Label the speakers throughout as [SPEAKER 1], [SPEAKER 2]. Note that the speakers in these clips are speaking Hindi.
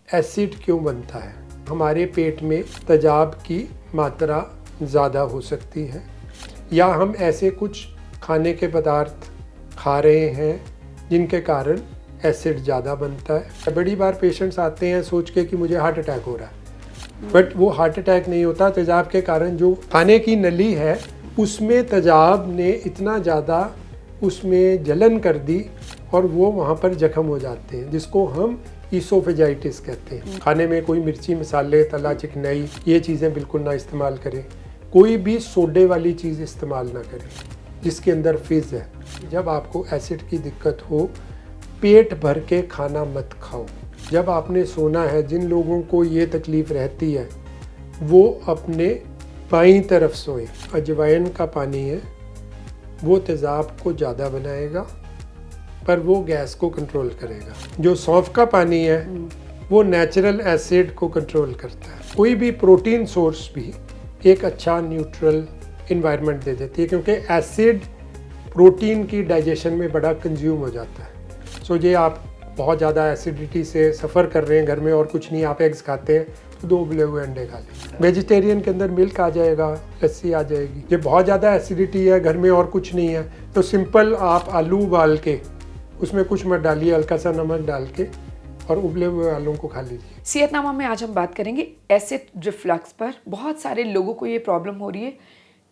[SPEAKER 1] एसिड क्यों बनता है? हमारे पेट में तेजाब की मात्रा ज़्यादा हो सकती है, या हम ऐसे कुछ खाने के पदार्थ खा रहे हैं जिनके कारण एसिड ज़्यादा बनता है। बड़ी बार पेशेंट्स आते हैं सोच के कि मुझे हार्ट अटैक हो रहा है, बट वो हार्ट अटैक नहीं होता। तेजाब के कारण जो खाने की नली है उसमें तेजाब ने इतना ज़्यादा उसमें जलन कर दी और वो वहाँ पर जख्म हो जाते हैं, जिसको हम ईसोफेजाइटिस कहते हैं। खाने में कोई मिर्ची मसाले तला चिकनाई ये चीज़ें बिल्कुल ना इस्तेमाल करें। कोई भी सोडे वाली चीज़ इस्तेमाल ना करें जिसके अंदर फिज़ है। जब आपको एसिड की दिक्कत हो, पेट भर के खाना मत खाओ। जब आपने सोना है, जिन लोगों को ये तकलीफ़ रहती है वो अपने बाईं तरफ सोए। अजवाइन का पानी है वो तेज़ाब को ज़्यादा बनाएगा पर वो गैस को कंट्रोल करेगा। जो सौंफ का पानी है वो नेचुरल एसिड को कंट्रोल करता है। कोई भी प्रोटीन सोर्स भी एक अच्छा न्यूट्रल इन्वायरमेंट दे देती है, क्योंकि एसिड प्रोटीन की डाइजेशन में बड़ा कंज्यूम हो जाता है। सो ये आप बहुत ज़्यादा एसिडिटी से सफ़र कर रहे हैं घर में और कुछ नहीं, आप एग्स खाते हैं तो 2 उबले हुए अंडे खा लें। वेजिटेरियन के अंदर मिल्क आ जाएगा, लस्सी आ जाएगी। ये बहुत ज़्यादा एसिडिटी है, घर में और कुछ नहीं है, तो सिंपल आप आलू उबाल के उसमें कुछ मत डालिए, हल्का सा नमक डाल के और उबले हुए आलू को खा लीजिए।
[SPEAKER 2] सेहतनामा में आज हम बात करेंगे एसिड रिफ्लक्स पर। बहुत सारे लोगों को ये प्रॉब्लम हो रही है,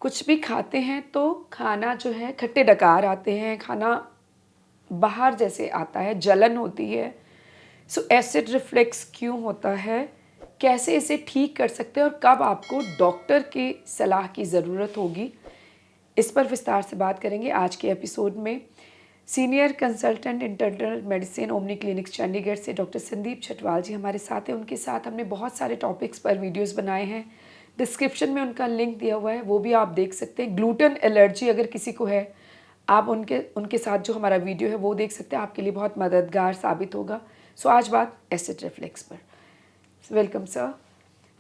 [SPEAKER 2] कुछ भी खाते हैं तो खाना जो है खट्टे डकार आते हैं, खाना बाहर जैसे आता है, जलन होती है। सो एसिड रिफ्लक्स क्यों होता है, कैसे इसे ठीक कर सकते हैं और कब आपको डॉक्टर की सलाह की ज़रूरत होगी, इस पर विस्तार से बात करेंगे आज के एपिसोड में। Senior consultant internal medicine omni clinics Chandigarh से डॉक्टर संदीप छटवाल जी हमारे साथ हैं। उनके साथ हमने बहुत सारे टॉपिक्स पर वीडियोस बनाए हैं, डिस्क्रिप्शन में उनका लिंक दिया हुआ है, वो भी आप देख सकते हैं। ग्लूटेन एलर्जी अगर किसी को है, आप उनके साथ जो हमारा वीडियो है वो देख सकते हैं, आपके लिए बहुत मददगार साबित होगा। सो आज बात एसिड रिफ्लक्स पर। Welcome sir.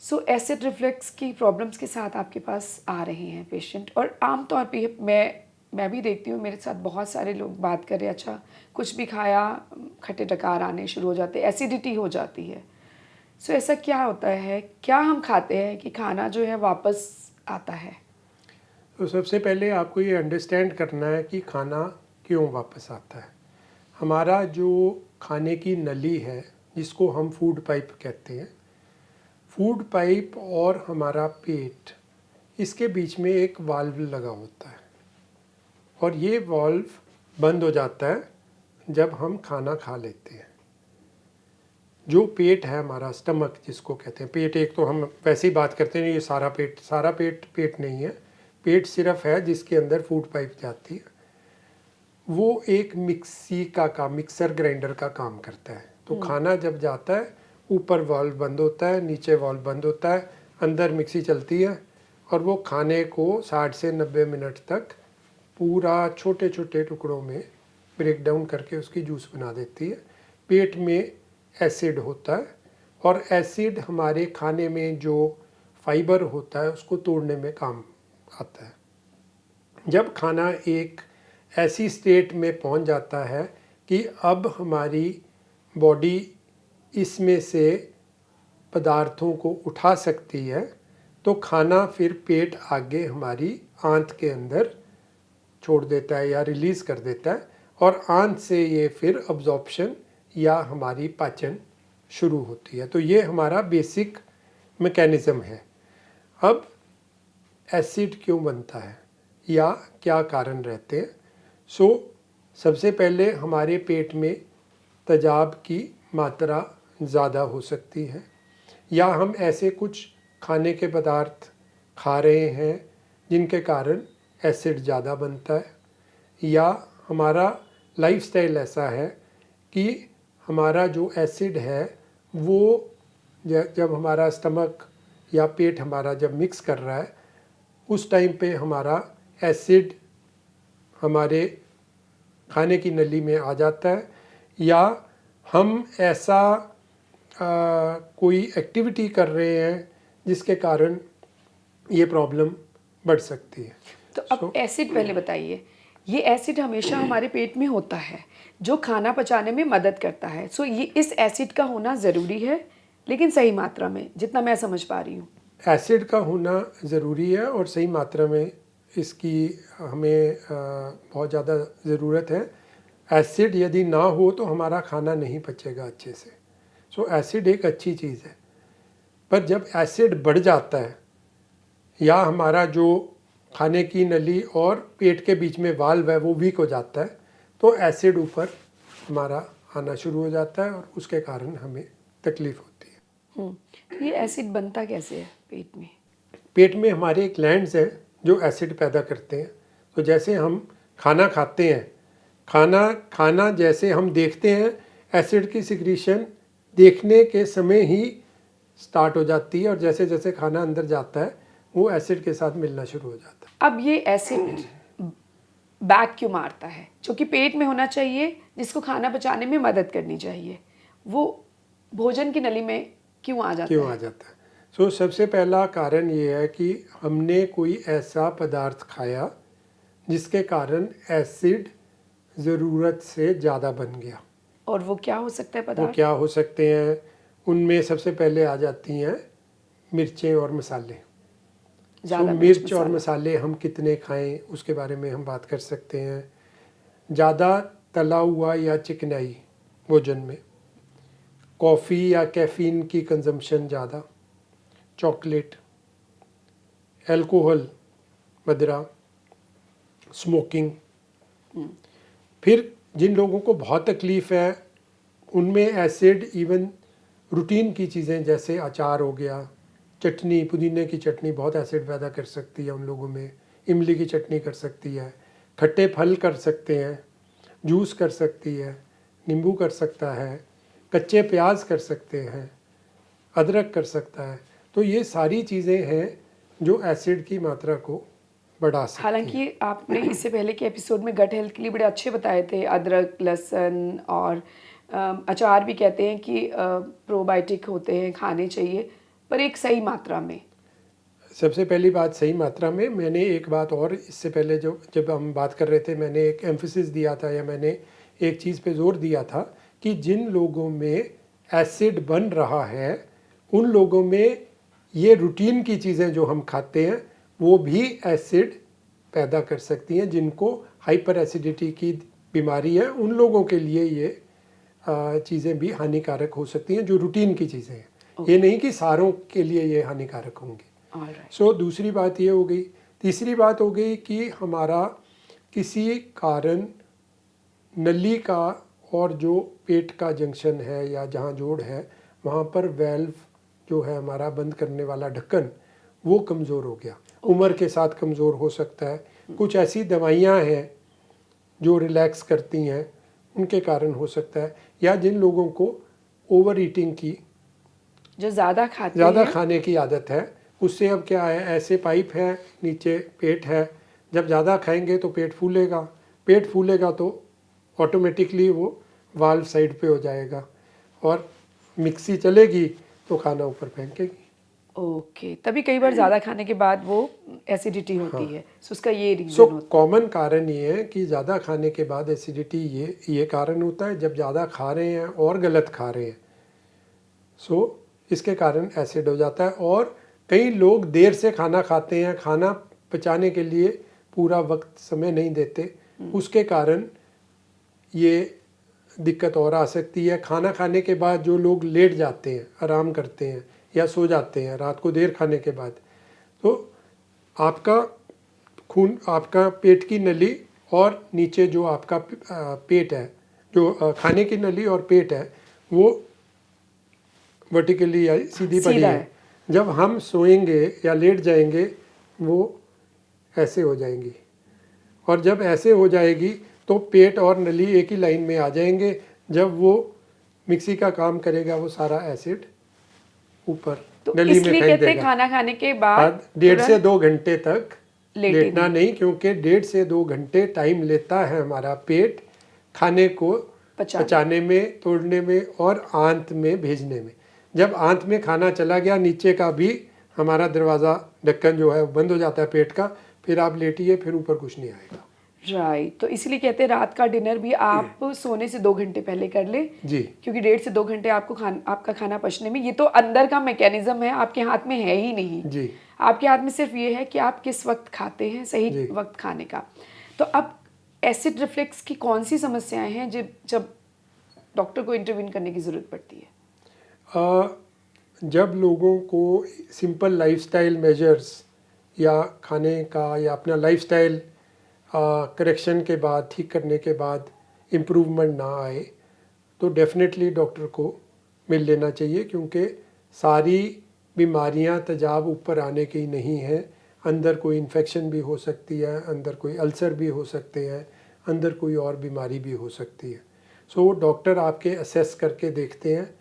[SPEAKER 2] सो एसिड रिफ्लक्स की प्रॉब्लम्स के साथ आपके पास आ रहे हैं पेशेंट, और आमतौर पे मैं भी देखती हूँ, मेरे साथ बहुत सारे लोग बात कर रहे हैं, अच्छा कुछ भी खाया खट्टे डकार आने शुरू हो जाते हैं, एसिडिटी हो जाती है। सो ऐसा क्या होता है, क्या हम खाते हैं कि खाना जो है वापस आता है?
[SPEAKER 1] तो सबसे पहले आपको ये अंडरस्टैंड करना है कि खाना क्यों वापस आता है। हमारा जो खाने की नली है जिसको हम फूड पाइप कहते हैं, फूड पाइप और हमारा पेट, इसके बीच में एक वाल्व लगा होता है और ये वाल्व बंद हो जाता है जब हम खाना खा लेते हैं। जो पेट है हमारा, स्टमक जिसको कहते हैं, पेट एक तो हम वैसे ही बात करते हैं, ये सारा पेट पेट नहीं है। पेट सिर्फ है जिसके अंदर फूड पाइप जाती है। वो एक मिक्सर ग्राइंडर का काम करता है। तो खाना जब जाता है ऊपर वाल्व बंद होता है, नीचे वाल्व बंद होता है, अंदर मिक्सी चलती है और वो खाने को 60 से 90 मिनट तक पूरा छोटे छोटे टुकड़ों में ब्रेक डाउन करके उसकी जूस बना देती है। पेट में एसिड होता है और एसिड हमारे खाने में जो फाइबर होता है उसको तोड़ने में काम आता है। जब खाना एक ऐसी स्टेट में पहुंच जाता है कि अब हमारी बॉडी इसमें से पदार्थों को उठा सकती है, तो खाना फिर पेट आगे हमारी आंत के अंदर छोड़ देता है या रिलीज़ कर देता है और आंत से ये फिर अब्जॉर्प्शन या हमारी पाचन शुरू होती है। तो ये हमारा बेसिक मैकेनिज़्म है। अब एसिड क्यों बनता है या क्या कारण रहते हैं? सबसे पहले हमारे पेट में तेजाब की मात्रा ज़्यादा हो सकती है, या हम ऐसे कुछ खाने के पदार्थ खा रहे हैं जिनके कारण एसिड ज़्यादा बनता है, या हमारा लाइफस्टाइल ऐसा है कि हमारा जो एसिड है वो जब हमारा स्टमक या पेट हमारा जब मिक्स कर रहा है उस टाइम पे हमारा एसिड हमारे खाने की नली में आ जाता है, या हम ऐसा कोई एक्टिविटी कर रहे हैं जिसके कारण ये प्रॉब्लम बढ़ सकती है।
[SPEAKER 2] तो अब एसिड पहले बताइए, ये एसिड हमेशा हमारे पेट में होता है जो खाना पचाने में मदद करता है। सो ये इस एसिड का होना ज़रूरी है लेकिन सही मात्रा में, जितना मैं समझ पा रही हूँ।
[SPEAKER 1] एसिड का होना ज़रूरी है और सही मात्रा में इसकी हमें बहुत ज़्यादा ज़रूरत है। एसिड यदि ना हो तो हमारा खाना नहीं पचेगा अच्छे से। सो एसिड एक अच्छी चीज़ है, पर जब एसिड बढ़ जाता है या हमारा जो खाने की नली और पेट के बीच में वाल्व है वो वीक हो जाता है, तो एसिड ऊपर हमारा आना शुरू हो जाता है और उसके कारण हमें तकलीफ़ होती है।
[SPEAKER 2] ये एसिड बनता कैसे है पेट में?
[SPEAKER 1] पेट में हमारे एक ग्लैंड्स हैं जो एसिड पैदा करते हैं। तो जैसे हम खाना खाते हैं, खाना जैसे हम देखते हैं, एसिड की सिक्रीशन देखने के समय ही स्टार्ट हो जाती है और जैसे जैसे खाना अंदर जाता है वो एसिड के साथ मिलना शुरू हो जाता है।
[SPEAKER 2] अब ये एसिड बैक क्यों मारता है? जो कि पेट में होना चाहिए, जिसको खाना पचाने में मदद करनी चाहिए, वो भोजन की नली में क्यों आ जाता
[SPEAKER 1] क्यों
[SPEAKER 2] है?
[SPEAKER 1] आ जाता है? सो सबसे पहला कारण ये है कि हमने कोई ऐसा पदार्थ खाया जिसके कारण एसिड ज़रूरत से ज़्यादा बन गया।
[SPEAKER 2] और वो क्या हो सकता है
[SPEAKER 1] वो
[SPEAKER 2] पदार्थ?
[SPEAKER 1] क्या हो सकते हैं? उनमें सबसे पहले आ जाती हैं मिर्चें और मसाले। सो
[SPEAKER 2] ज़्यादा
[SPEAKER 1] मिर्च और
[SPEAKER 2] मसाला।
[SPEAKER 1] मसाले हम कितने खाएं उसके बारे में हम बात कर सकते हैं। ज़्यादा तला हुआ या चिकनाई भोजन में, कॉफ़ी या कैफ़ीन की कंजम्पशन ज़्यादा, चॉकलेट, अल्कोहल, मदिरा, स्मोकिंग। फिर जिन लोगों को बहुत तकलीफ़ है उनमें एसिड इवन रूटीन की चीज़ें जैसे अचार हो गया, चटनी, पुदीने की चटनी बहुत एसिड पैदा कर सकती है उन लोगों में। इमली की चटनी कर सकती है, खट्टे फल कर सकते हैं, जूस कर सकती है, नींबू कर सकता है, कच्चे प्याज कर सकते हैं, अदरक कर सकता है। तो ये सारी चीज़ें हैं जो एसिड की मात्रा को बढ़ा सकती हैं।
[SPEAKER 2] हालांकि आपने इससे पहले के एपिसोड में गट हेल्थ के लिए बड़े अच्छे बताए थे, अदरक, लहसुन और अचार भी कहते हैं कि प्रोबायोटिक होते हैं, खाने चाहिए, पर एक सही मात्रा में।
[SPEAKER 1] सबसे पहली बात सही मात्रा में। मैंने एक बात और इससे पहले जब हम बात कर रहे थे, मैंने एक एम्फेसिस दिया था या मैंने एक चीज़ पे जोर दिया था कि जिन लोगों में एसिड बन रहा है उन लोगों में ये रूटीन की चीज़ें जो हम खाते हैं वो भी एसिड पैदा कर सकती हैं। जिनको हाइपर एसिडिटी की बीमारी है उन लोगों के लिए ये चीज़ें भी हानिकारक हो सकती हैं जो रूटीन की चीज़ें हैं। ये नहीं कि सारों के लिए ये हानिकारक होंगी। सो दूसरी बात ये हो गई। तीसरी बात हो गई कि हमारा किसी कारण नली का और जो पेट का जंक्शन है या जहाँ जोड़ है वहाँ पर वेल्व जो है हमारा बंद करने वाला ढक्कन वो कमज़ोर हो गया। उम्र के साथ कमज़ोर हो सकता है। कुछ ऐसी दवाइयाँ हैं जो रिलैक्स करती हैं उनके कारण हो सकता है, या जिन लोगों को ओवर ईटिंग की,
[SPEAKER 2] जो ज़्यादा
[SPEAKER 1] खाने की आदत है, उससे अब क्या है, ऐसे पाइप है नीचे पेट है, जब ज़्यादा खाएंगे तो पेट फूलेगा तो ऑटोमेटिकली वो वाल्व साइड पे हो जाएगा और मिक्सी चलेगी तो खाना ऊपर फेंकेगी।
[SPEAKER 2] ओके, तभी कई बार ज़्यादा खाने के बाद वो एसिडिटी होती है। सो उसका ये रीज़न
[SPEAKER 1] सो
[SPEAKER 2] होता
[SPEAKER 1] कॉमन कारण ये है कि ज़्यादा खाने के बाद एसिडिटी ये कारण होता है जब ज़्यादा खा रहे हैं और गलत खा रहे हैं। सो इसके कारण एसिड हो जाता है। और कई लोग देर से खाना खाते हैं, खाना पचाने के लिए पूरा वक्त समय नहीं देते, उसके कारण ये दिक्कत और आ सकती है। खाना खाने के बाद जो लोग लेट जाते हैं, आराम करते हैं या सो जाते हैं रात को देर खाने के बाद, तो आपका खून, आपका पेट की नली और नीचे जो आपका पेट है, जो खाने की नली और पेट है, वो वर्टिकली या सीधी पड़ी है। जब हम सोएंगे या लेट जाएंगे वो ऐसे हो जाएंगी, और जब ऐसे हो जाएगी तो पेट और नली एक ही लाइन में आ जाएंगे। जब वो मिक्सी का काम करेगा वो सारा एसिड ऊपर
[SPEAKER 2] तो
[SPEAKER 1] नली में
[SPEAKER 2] इसलिए
[SPEAKER 1] फेंक
[SPEAKER 2] कहते हैं
[SPEAKER 1] देगा।
[SPEAKER 2] खाना खाने के बाद
[SPEAKER 1] 1.5 से 2 घंटे तक लेटना
[SPEAKER 2] नहीं।
[SPEAKER 1] नहीं, क्योंकि 1.5 से 2 घंटे टाइम लेता है हमारा पेट खाने को पचाने में, तोड़ने में और आंत में भेजने में। जब आंत में खाना चला गया, नीचे का भी हमारा दरवाज़ा ढक्कन जो है बंद हो जाता है पेट का, फिर आप लेटिए, फिर ऊपर कुछ नहीं आएगा।
[SPEAKER 2] राइट, तो इसीलिए कहते हैं रात का डिनर भी आप सोने से 2 घंटे पहले कर ले,
[SPEAKER 1] जी
[SPEAKER 2] क्योंकि 1.5 से 2 घंटे आपको आपका खाना पचने में, ये तो अंदर का मैकेनिज्म है, आपके हाथ में है ही नहीं।
[SPEAKER 1] जी
[SPEAKER 2] आपके हाथ में सिर्फ ये है कि आप किस वक्त खाते हैं, सही
[SPEAKER 1] जी।
[SPEAKER 2] वक्त खाने का। तो अब एसिड रिफ्लक्स की कौन सी समस्याएं हैं जब जब डॉक्टर को इंटरवीन करने की ज़रूरत पड़ती है?
[SPEAKER 1] जब लोगों को सिंपल लाइफस्टाइल मेजर्स या खाने का या अपना लाइफस्टाइल करेक्शन के बाद, ठीक करने के बाद इम्प्रूवमेंट ना आए, तो डेफिनेटली डॉक्टर को मिल लेना चाहिए, क्योंकि सारी बीमारियां तेजाब ऊपर आने की नहीं है। अंदर कोई इन्फेक्शन भी हो सकती है, अंदर कोई अल्सर भी हो सकते हैं, अंदर कोई और बीमारी भी हो सकती है। सो डॉक्टर आपके असेस करके देखते हैं,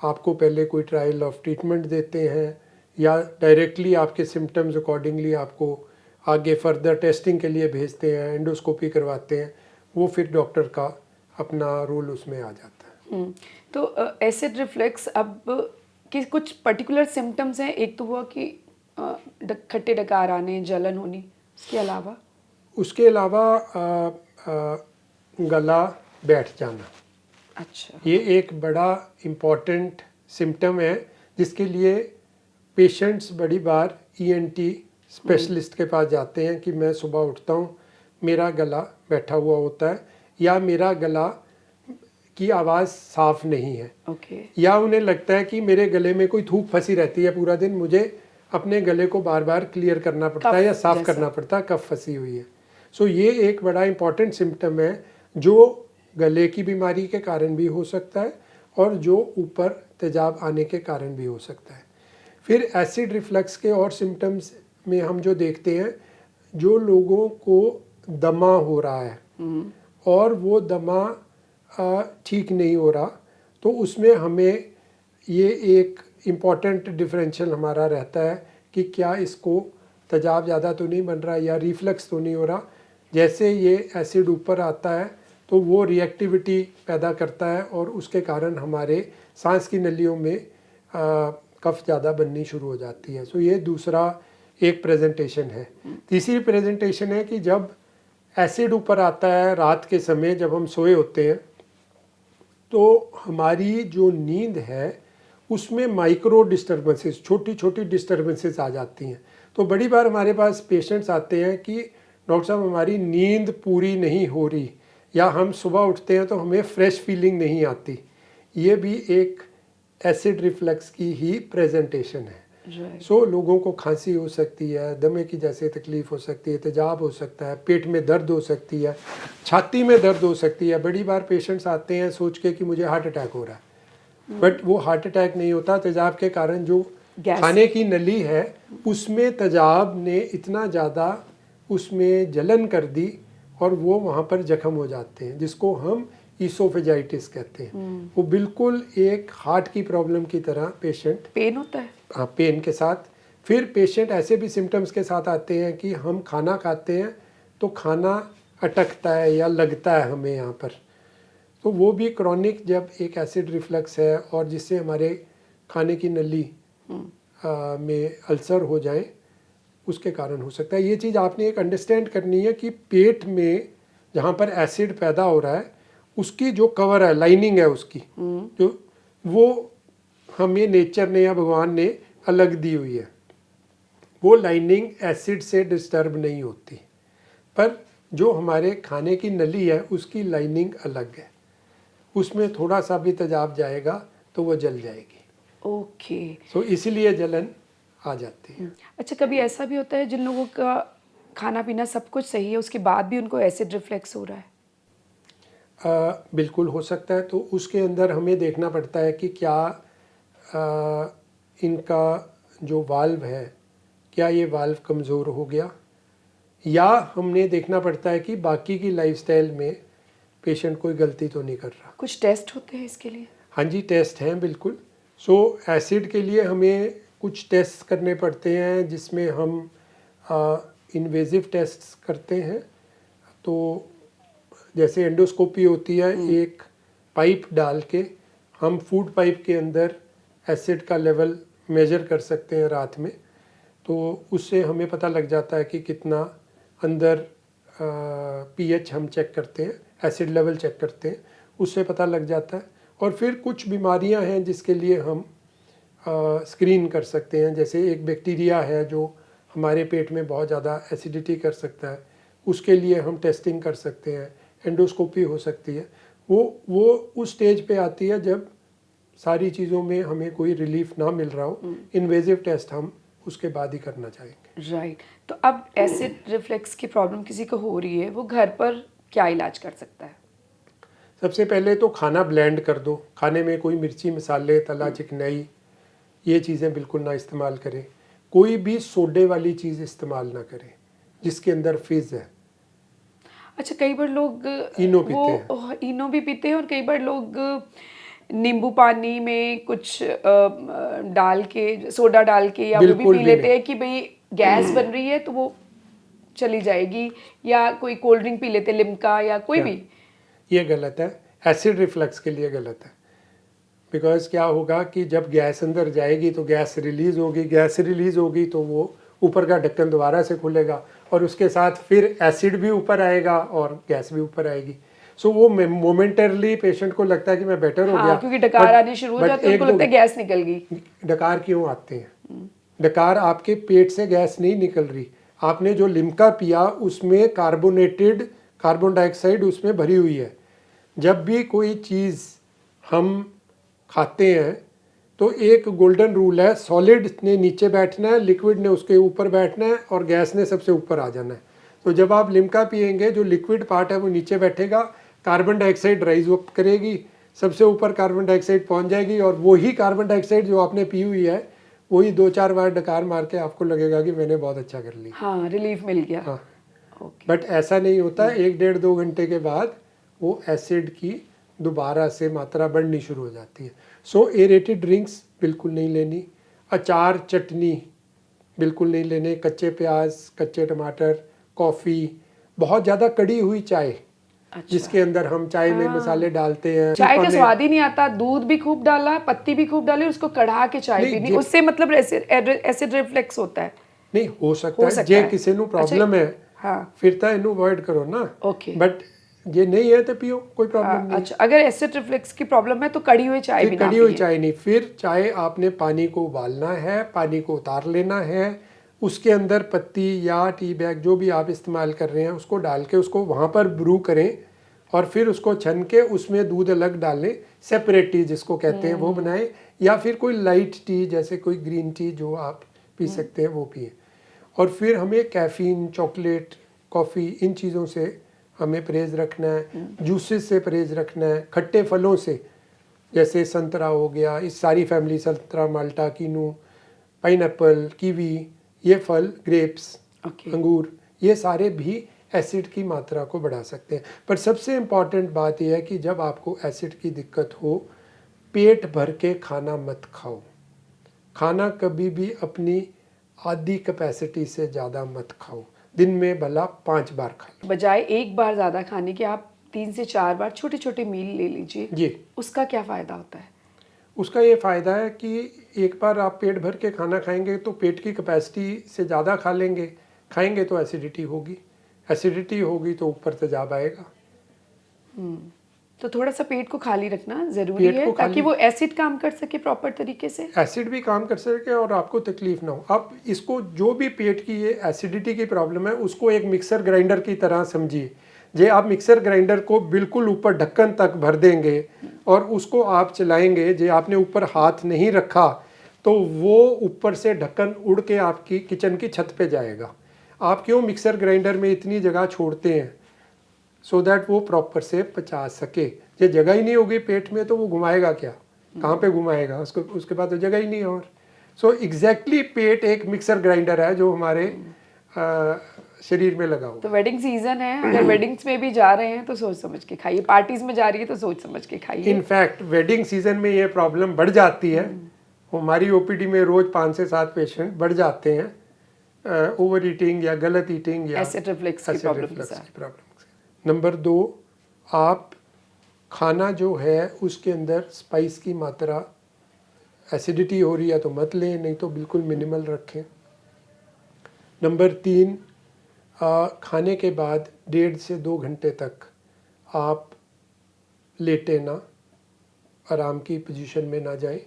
[SPEAKER 1] आपको पहले कोई ट्रायल ऑफ ट्रीटमेंट देते हैं या डायरेक्टली आपके सिम्टम्स अकॉर्डिंगली आपको आगे फर्दर टेस्टिंग के लिए भेजते हैं, एंडोस्कोपी करवाते हैं। वो फिर डॉक्टर का अपना रोल उसमें आ जाता है।
[SPEAKER 2] तो एसिड रिफ्लक्स अब कि कुछ पर्टिकुलर सिम्टम्स हैं, एक तो हुआ कि खट्टे डकार आने, जलन होनी, उसके अलावा?
[SPEAKER 1] उसके अलावा गला बैठ जाना,
[SPEAKER 2] अच्छा।
[SPEAKER 1] ये एक बड़ा इम्पॉर्टेंट सिम्टम है जिसके लिए पेशेंट्स बड़ी बार ईएनटी स्पेशलिस्ट के पास जाते हैं कि मैं सुबह उठता हूँ, मेरा गला बैठा हुआ होता है, या मेरा गला की आवाज़ साफ नहीं है, या उन्हें लगता है कि मेरे गले में कोई थूक फंसी रहती है पूरा दिन, मुझे अपने गले को बार बार क्लियर करना पड़ता है या साफ करना पड़ता है, कफ फंसी हुई है। सो ये एक बड़ा इम्पॉर्टेंट सिम्टम है जो गले की बीमारी के कारण भी हो सकता है और जो ऊपर तेजाब आने के कारण भी हो सकता है। फिर एसिड रिफ्लक्स के और सिम्टम्स में हम जो देखते हैं, जो लोगों को दमा हो रहा है और वो दमा ठीक नहीं हो रहा, तो उसमें हमें ये एक इम्पॉर्टेंट डिफरेंशियल हमारा रहता है कि क्या इसको तेजाब ज़्यादा तो नहीं बन रहा या रिफ्लक्स तो नहीं हो रहा। जैसे ये एसिड ऊपर आता है तो वो रिएक्टिविटी पैदा करता है और उसके कारण हमारे सांस की नलियों में कफ ज़्यादा बननी शुरू हो जाती है। सो ये दूसरा एक प्रेजेंटेशन है। तीसरी प्रेजेंटेशन है कि जब एसिड ऊपर आता है रात के समय, जब हम सोए होते हैं, तो हमारी जो नींद है उसमें माइक्रो डिस्टर्बेंसेस, छोटी छोटी डिस्टर्बेंसेस आ जाती हैं। तो बड़ी बार हमारे पास पेशेंट्स आते हैं कि डॉक्टर साहब हमारी नींद पूरी नहीं हो रही, या हम सुबह उठते हैं तो हमें फ्रेश फीलिंग नहीं आती। ये भी एक एसिड रिफ्लक्स की ही प्रेजेंटेशन है। सो लोगों को खांसी हो सकती है, दमे की जैसे तकलीफ हो सकती है, तेजाब हो सकता है, पेट में दर्द हो सकती है, छाती में दर्द हो सकती है। बड़ी बार पेशेंट्स आते हैं सोच के कि मुझे हार्ट अटैक हो रहा है, बट वो हार्ट अटैक नहीं होता। तेजाब के कारण जो खाने की नली है उसमें तेजाब ने इतना ज़्यादा उसमें जलन कर दी और वो वहाँ पर जख्म हो जाते हैं, जिसको हम ईसोफेजाइटिस कहते हैं। वो बिल्कुल एक हार्ट की प्रॉब्लम की तरह पेशेंट
[SPEAKER 2] पेन होता है।
[SPEAKER 1] हाँ, पेन के साथ। फिर पेशेंट ऐसे भी सिम्टम्स के साथ आते हैं कि हम खाना खाते हैं तो खाना अटकता है या लगता है हमें यहाँ पर, तो वो भी क्रॉनिक जब एक एसिड रिफ्लक्स है और जिससे हमारे खाने की नली में अल्सर हो जाए, उसके कारण हो सकता है। ये चीज़ आपने एक अंडरस्टैंड करनी है कि पेट में जहाँ पर एसिड पैदा हो रहा है उसकी जो कवर है, लाइनिंग है उसकी, जो वो हमें नेचर ने या भगवान ने अलग दी हुई है, वो लाइनिंग एसिड से डिस्टर्ब नहीं होती। पर जो हमारे खाने की नली है उसकी लाइनिंग अलग है, उसमें थोड़ा सा भी तेजाब जाएगा तो वो जल जाएगी।
[SPEAKER 2] ओके।
[SPEAKER 1] सो इसीलिए जलन आ जाती है।
[SPEAKER 2] अच्छा, कभी ऐसा भी होता है जिन लोगों का खाना पीना सब कुछ सही है उसके बाद भी उनको एसिड रिफ्लक्स हो रहा है?
[SPEAKER 1] बिल्कुल हो सकता है। तो उसके अंदर हमें देखना पड़ता है कि क्या इनका जो वाल्व है, क्या ये वाल्व कमज़ोर हो गया, या हमने देखना पड़ता है कि बाकी की लाइफस्टाइल में पेशेंट कोई गलती तो नहीं कर रहा।
[SPEAKER 2] कुछ टेस्ट होते हैं इसके लिए?
[SPEAKER 1] हाँ जी, टेस्ट हैं बिल्कुल। सो एसिड के लिए हमें कुछ टेस्ट करने पड़ते हैं जिसमें हम इन्वेजिव टेस्ट करते हैं। तो जैसे एंडोस्कोपी होती है, एक पाइप डाल के हम फूड पाइप के अंदर एसिड का लेवल मेजर कर सकते हैं रात में, तो उससे हमें पता लग जाता है कि कितना अंदर पीएच हम चेक करते हैं, एसिड लेवल चेक करते हैं, उससे पता लग जाता है। और फिर कुछ बीमारियां हैं जिसके लिए हम स्क्रीन कर सकते हैं, जैसे एक बैक्टीरिया है जो हमारे पेट में बहुत ज़्यादा एसिडिटी कर सकता है, उसके लिए हम टेस्टिंग कर सकते हैं, एंडोस्कोपी हो सकती है। वो उस स्टेज पे आती है जब सारी चीज़ों में हमें कोई रिलीफ ना मिल रहा हो, इन्वेजिव टेस्ट हम उसके बाद ही करना चाहेंगे।
[SPEAKER 2] राइट। तो अब एसिड रिफ्लेक्स की प्रॉब्लम किसी को हो रही है, वो घर पर क्या इलाज कर सकता है?
[SPEAKER 1] सबसे पहले तो खाना ब्लेंड कर दो, खाने में कोई मिर्ची मसाले तला चिकनाई ये चीज़ें बिल्कुल ना इस्तेमाल करें। कोई भी सोडे वाली चीज़ इस्तेमाल ना करें जिसके अंदर फिज़ है।
[SPEAKER 2] अच्छा, कई बार लोग
[SPEAKER 1] इनो पीते हैं।
[SPEAKER 2] इनो भी पीते हैं, और कई बार लोग नींबू पानी में कुछ डाल के, सोडा डाल के या वो भी
[SPEAKER 1] बिल्कुल
[SPEAKER 2] पी
[SPEAKER 1] भी
[SPEAKER 2] लेते
[SPEAKER 1] नहीं।
[SPEAKER 2] हैं कि भाई गैस बन रही है तो वो चली जाएगी, या कोई कोल्ड ड्रिंक पी लेते हैं, लिम्का या कोई
[SPEAKER 1] क्या?
[SPEAKER 2] भी।
[SPEAKER 1] ये गलत है, एसिड रिफ्लक्स के लिए गलत है। बिकॉज क्या होगा कि जब गैस अंदर जाएगी तो गैस रिलीज होगी, गैस रिलीज होगी तो वो ऊपर का ढक्कन दोबारा से खुलेगा और उसके साथ फिर एसिड भी ऊपर आएगा और गैस भी ऊपर आएगी। सो वो मोमेंटरली पेशेंट को लगता है कि मैं बेटर हो
[SPEAKER 2] हाँ,
[SPEAKER 1] गया,
[SPEAKER 2] क्योंकि डकार आने शुरू हो जाते हैं, उनको लगता है गैस निकल गई।
[SPEAKER 1] डकार क्यों आते हैं? डकार आपके पेट से गैस नहीं निकल रही, आपने जो लिम्का पिया उसमें कार्बोनेटेड कार्बन डाइऑक्साइड उसमें भरी हुई है। जब भी कोई चीज़ हम खाते हैं तो एक गोल्डन रूल है, सॉलिड ने नीचे बैठना है, लिक्विड ने उसके ऊपर बैठना है और गैस ने सबसे ऊपर आ जाना है। तो जब आप लिम्का पिएंगे जो लिक्विड पार्ट है वो नीचे बैठेगा, कार्बन डाइऑक्साइड राइज अप करेगी, सबसे ऊपर कार्बन डाइऑक्साइड पहुंच जाएगी और वही कार्बन डाइऑक्साइड जो आपने पी हुई है वही 2-4 बार डकार मार के आपको लगेगा कि मैंने बहुत अच्छा कर लिया।
[SPEAKER 2] हाँ, रिलीफ मिल गया।
[SPEAKER 1] हाँ,
[SPEAKER 2] ओके।
[SPEAKER 1] बट ऐसा नहीं होता। 1-1.5-2 घंटे के बाद वो एसिड की दोबारा से मात्रा बढ़नी शुरू हो जाती है। सो एरेटेड ड्रिंक्स बिल्कुल नहीं लेनी, अचार चटनी बिल्कुल नहीं लेने, कच्चे प्याज कच्चे टमाटर, कॉफ़ी, बहुत ज़्यादा कड़ी हुई चाय
[SPEAKER 2] अच्छा।
[SPEAKER 1] जिसके अंदर हम चाय में मसाले डालते हैं।
[SPEAKER 2] चाय का स्वाद ही नहीं आता, दूध भी खूब डाला, पत्ती भी खूब डाली, उसको कढ़ा के चाय
[SPEAKER 1] नहीं,
[SPEAKER 2] पीनी, उससे मतलब एसिड रिफ्लेक्स होता है।
[SPEAKER 1] नहीं हो सकता है जे किसी ਨੂੰ प्रॉब्लम है,
[SPEAKER 2] हाँ,
[SPEAKER 1] फिर तो इन्हें अवॉइड करो ना।
[SPEAKER 2] ओके।
[SPEAKER 1] बट ये नहीं है तो पियो, कोई प्रॉब्लम नहीं।
[SPEAKER 2] अच्छा, अगर एसिड रिफ्लेक्स की प्रॉब्लम है तो कड़ी हुई चाय भी
[SPEAKER 1] फिर
[SPEAKER 2] ना
[SPEAKER 1] कड़ी हुई
[SPEAKER 2] पिए।
[SPEAKER 1] चाय नहीं, फिर चाय आपने पानी को उबालना है, पानी को उतार लेना है, उसके अंदर पत्ती या टी बैग जो भी आप इस्तेमाल कर रहे हैं उसको डाल के उसको वहाँ पर ब्रू करें और फिर उसको छन के उसमें दूध अलग डालें, सेपरेट टी जिसको कहते हैं वो बनाएं, या फिर कोई लाइट टी जैसे कोई ग्रीन टी जो आप पी सकते हैं वो पिए। और फिर हमें कैफ़ीन, चॉकलेट, कॉफ़ी इन चीज़ों से हमें परहेज़ रखना है, जूसेस से परहेज़ रखना है, खट्टे फलों से जैसे संतरा हो गया, इस सारी फैमिली संतरा, माल्टा, कीनू, पाइनएप्पल, कीवी, ये फल, ग्रेप्स, अंगूर, ये सारे भी एसिड की मात्रा को बढ़ा सकते हैं। पर सबसे इम्पॉर्टेंट बात यह है कि जब आपको एसिड की दिक्कत हो, पेट भर के खाना मत खाओ। खाना कभी भी अपनी आधी कैपेसिटी से ज़्यादा मत खाओ, दिन में भला 5 बार खा लो।
[SPEAKER 2] बजाय एक बार ज़्यादा खाने के आप 3 से 4 बार छोटे छोटे मील ले लीजिए
[SPEAKER 1] जी,
[SPEAKER 2] उसका क्या फ़ायदा होता है?
[SPEAKER 1] उसका ये फ़ायदा है कि एक बार आप पेट भर के खाना खाएंगे तो पेट की कैपेसिटी से ज़्यादा खाएंगे तो एसिडिटी होगी तो ऊपर तेजाब आएगा।
[SPEAKER 2] तो थोड़ा सा पेट को खाली रखना ज़रूरी है ताकि वो एसिड काम कर सके प्रॉपर तरीके से।
[SPEAKER 1] एसिड भी काम कर सके और आपको तकलीफ ना हो। अब इसको जो भी पेट की ये एसिडिटी की प्रॉब्लम है उसको एक मिक्सर ग्राइंडर की तरह समझिए। जे आप मिक्सर ग्राइंडर को बिल्कुल ऊपर ढक्कन तक भर देंगे और उसको आप चलाएंगे, जे आपने ऊपर हाथ नहीं रखा तो वो ऊपर से ढक्कन उड़ के आपकी किचन की छत पे जाएगा। आप क्यों मिक्सर ग्राइंडर में इतनी जगह छोड़ते हैं? सो दैट वो प्रॉपर से पचा सके। ये जगह ही नहीं होगी पेट में तो वो घुमाएगा क्या, कहाँ पे घुमाएगा उसको, उसके बाद तो जगह ही नहीं। और सो एग्जैक्टली पेट एक मिक्सर ग्राइंडर है जो हमारे शरीर में लगा हुआ।
[SPEAKER 2] तो वेडिंग सीजन है, अगर वेडिंग्स में भी जा रहे हैं तो सोच समझ के खाइए, पार्टीज में जा रही है तो सोच समझ के खाइए।
[SPEAKER 1] इनफैक्ट वेडिंग सीजन में ये प्रॉब्लम बढ़ जाती है। हमारी ओपीडी में रोज 5 से 7 पेशेंट बढ़ जाते हैं ओवर ईटिंग या गलत ईटिंग या
[SPEAKER 2] एसिड रिफ्लेक्स की प्रॉब्लम से।
[SPEAKER 1] नंबर 2, आप खाना जो है उसके अंदर स्पाइस की मात्रा, एसिडिटी हो रही है तो मत लें, नहीं तो बिल्कुल मिनिमल रखें। नंबर 3, खाने के बाद 1.5 से 2 घंटे तक आप लेटे ना, आराम की पोजीशन में ना जाएं।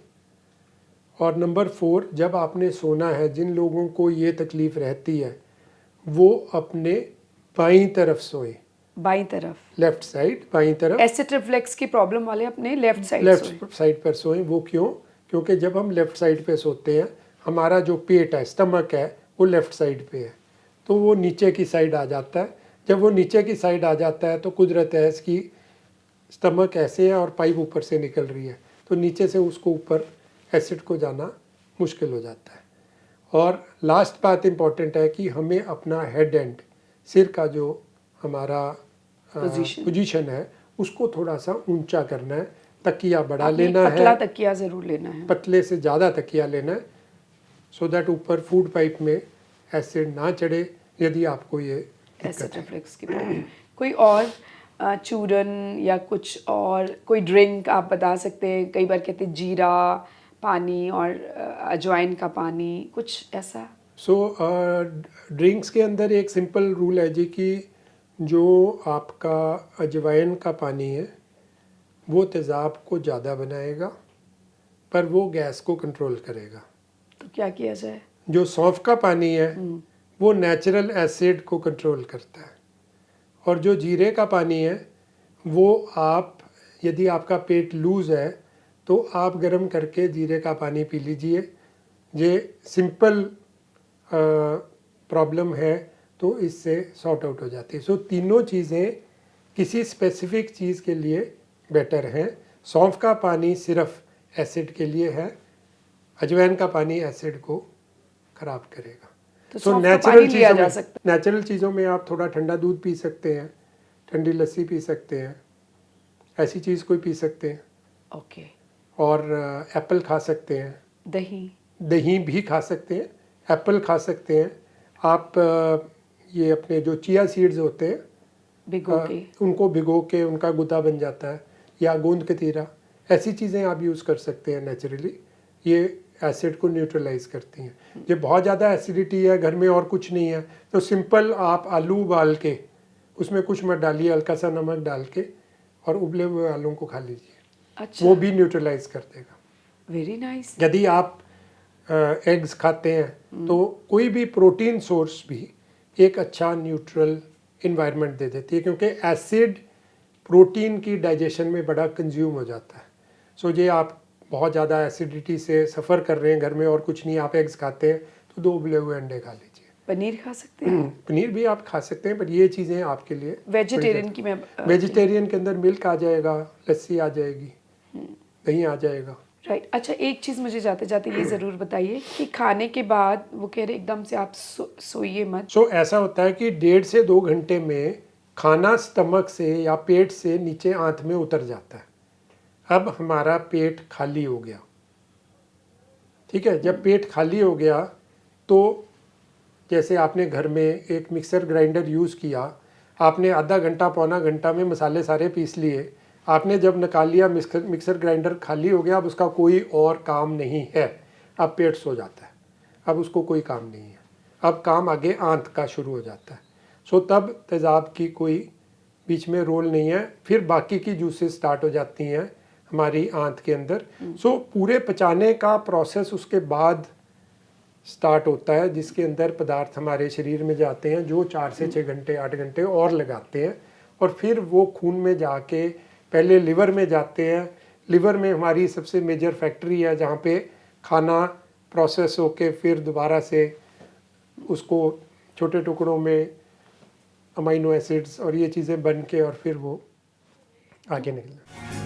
[SPEAKER 1] और नंबर 4, जब आपने सोना है, जिन लोगों को ये तकलीफ़ रहती है वो अपने बाईं तरफ सोए,
[SPEAKER 2] बाईं तरफ,
[SPEAKER 1] लेफ़्ट साइड, बाईं तरफ,
[SPEAKER 2] एसिड रिफ्लेक्स की प्रॉब्लम वाले अपने लेफ्ट साइड सोएं।
[SPEAKER 1] लेफ़्ट साइड पर सोएं। वो क्यों? क्योंकि जब हम लेफ़्ट साइड पे सोते हैं, हमारा जो पेट है, स्टमक है, वो लेफ़्ट साइड पे है, तो वो नीचे की साइड आ जाता है। जब वो नीचे की साइड आ जाता है तो कुदरत है इसकी, स्टमक ऐसे है और पाइप ऊपर से निकल रही है, तो नीचे से उसको ऊपर एसिड को जाना मुश्किल हो जाता है। और लास्ट बात इम्पॉर्टेंट है कि हमें अपना हेड एंड, सिर का जो हमारा पोजीशन है, उसको थोड़ा सा ऊंचा करना है। तकिया बड़ा
[SPEAKER 2] आपने
[SPEAKER 1] लेना
[SPEAKER 2] पतला
[SPEAKER 1] है,
[SPEAKER 2] तकिया जरूर लेना है,
[SPEAKER 1] पतले से ज़्यादा तकिया लेना है, सो दैट ऊपर फूड पाइप में एसिड ना चढ़े यदि आपको ये
[SPEAKER 2] एसिड
[SPEAKER 1] दिक्कत है।
[SPEAKER 2] रिफ्लेक्स की प्रॉब्लम। कोई और चूरन या कुछ और कोई ड्रिंक आप बता सकते हैं? कई बार कहते हैं जीरा पानी और अजवाइन का पानी, कुछ ऐसा?
[SPEAKER 1] सो ड्रिंक्स के अंदर एक सिंपल रूल है जी कि जो आपका अजवाइन का पानी है वो तेज़ाब को ज़्यादा बनाएगा, पर वो गैस को कंट्रोल करेगा।
[SPEAKER 2] तो क्या किया जाए?
[SPEAKER 1] जो सौंफ का पानी है वो नेचुरल एसिड को कंट्रोल करता है, और जो जीरे का पानी है वो आप, यदि आपका पेट लूज़ है तो आप गर्म करके जीरे का पानी पी लीजिए। ये सिंपल प्रॉब्लम है तो इससे सॉर्ट आउट हो जाती है। सो तीनों चीज़ें किसी स्पेसिफिक चीज़ के लिए बेटर हैं। सौंफ का पानी सिर्फ एसिड के लिए है, अजवाइन का पानी एसिड को ख़राब करेगा।
[SPEAKER 2] तो
[SPEAKER 1] सो
[SPEAKER 2] सौंफ का
[SPEAKER 1] नेचुरल
[SPEAKER 2] पानी लिया
[SPEAKER 1] चीज़ों
[SPEAKER 2] जा
[SPEAKER 1] में,
[SPEAKER 2] सकता
[SPEAKER 1] नेचुरल चीज़ों में आप थोड़ा ठंडा दूध पी सकते हैं, ठंडी लस्सी पी सकते हैं, ऐसी चीज़ कोई पी सकते हैं।
[SPEAKER 2] ओके।
[SPEAKER 1] और एप्पल खा सकते हैं,
[SPEAKER 2] दही,
[SPEAKER 1] दही भी खा सकते हैं, एप्पल खा सकते हैं। आप ये अपने जो चिया सीड्स होते हैं
[SPEAKER 2] भिगो के,
[SPEAKER 1] उनको भिगो के उनका गुदा बन जाता है, या गोंद कतीरा, ऐसी चीज़ें आप यूज़ कर सकते हैं नेचुरली। ये एसिड को न्यूट्रलाइज करती हैं। ये बहुत ज़्यादा एसिडिटी है, घर में और कुछ नहीं है, तो सिंपल आप आलू उबाल के उसमें कुछ मत डालिए, हल्का सा नमक डाल के, और उबले हुए आलू को खा लीजिए।
[SPEAKER 2] अच्छा,
[SPEAKER 1] वो भी न्यूट्रलाइज कर देगा।
[SPEAKER 2] Very nice.
[SPEAKER 1] यदि आप एग्स खाते हैं तो कोई भी प्रोटीन सोर्स भी एक अच्छा न्यूट्रल इन्वायरमेंट दे देती है, क्योंकि एसिड प्रोटीन की डाइजेशन में बड़ा कंज्यूम हो जाता है। सो ये आप बहुत ज़्यादा एसिडिटी से सफ़र कर रहे हैं, घर में और कुछ नहीं, आप एग्स खाते हैं तो 2 उबले हुए अंडे खा लीजिए।
[SPEAKER 2] पनीर खा सकते हैं?
[SPEAKER 1] पनीर भी आप खा सकते हैं, पर ये चीज़ें आपके लिए
[SPEAKER 2] वेजिटेरियन की मैं
[SPEAKER 1] वेजिटेरियन के अंदर मिल्क आ जाएगा, लस्सी आ जाएगी, दही आ जाएगा।
[SPEAKER 2] राइट। अच्छा, एक चीज़ मुझे जाते जाते ये ज़रूर बताइए कि खाने के बाद वो कह रहे एकदम से आप सोइए मत।
[SPEAKER 1] सो ऐसा होता है कि 1.5 से 2 घंटे में खाना स्टमक से या पेट से नीचे आंत में उतर जाता है। अब हमारा पेट खाली हो गया, ठीक है। जब पेट खाली हो गया तो जैसे आपने घर में एक मिक्सर ग्राइंडर यूज़ किया, आपने आधा घंटा पौना घंटा में मसाले सारे पीस लिए, आपने जब निकाल लिया, मिक्सर ग्राइंडर खाली हो गया, अब उसका कोई और काम नहीं है, अब पेट सो जाता है, अब उसको कोई काम नहीं है, अब काम आगे आंत का शुरू हो जाता है। सो तब तेज़ाब की कोई बीच में रोल नहीं है, फिर बाकी की जूसेस स्टार्ट हो जाती हैं हमारी आंत के अंदर। सो पूरे पचाने का प्रोसेस उसके बाद स्टार्ट होता है, जिसके अंदर पदार्थ हमारे शरीर में जाते हैं, जो 4 से 6 घंटे 8 घंटे और लगाते हैं, और फिर वो खून में जाके पहले लिवर में जाते हैं। लिवर में हमारी सबसे मेजर फैक्ट्री है, जहाँ पे खाना प्रोसेस होके फिर दोबारा से उसको छोटे टुकड़ों में अमाइनो एसिड्स और ये चीज़ें बन के और फिर वो आगे निकलना।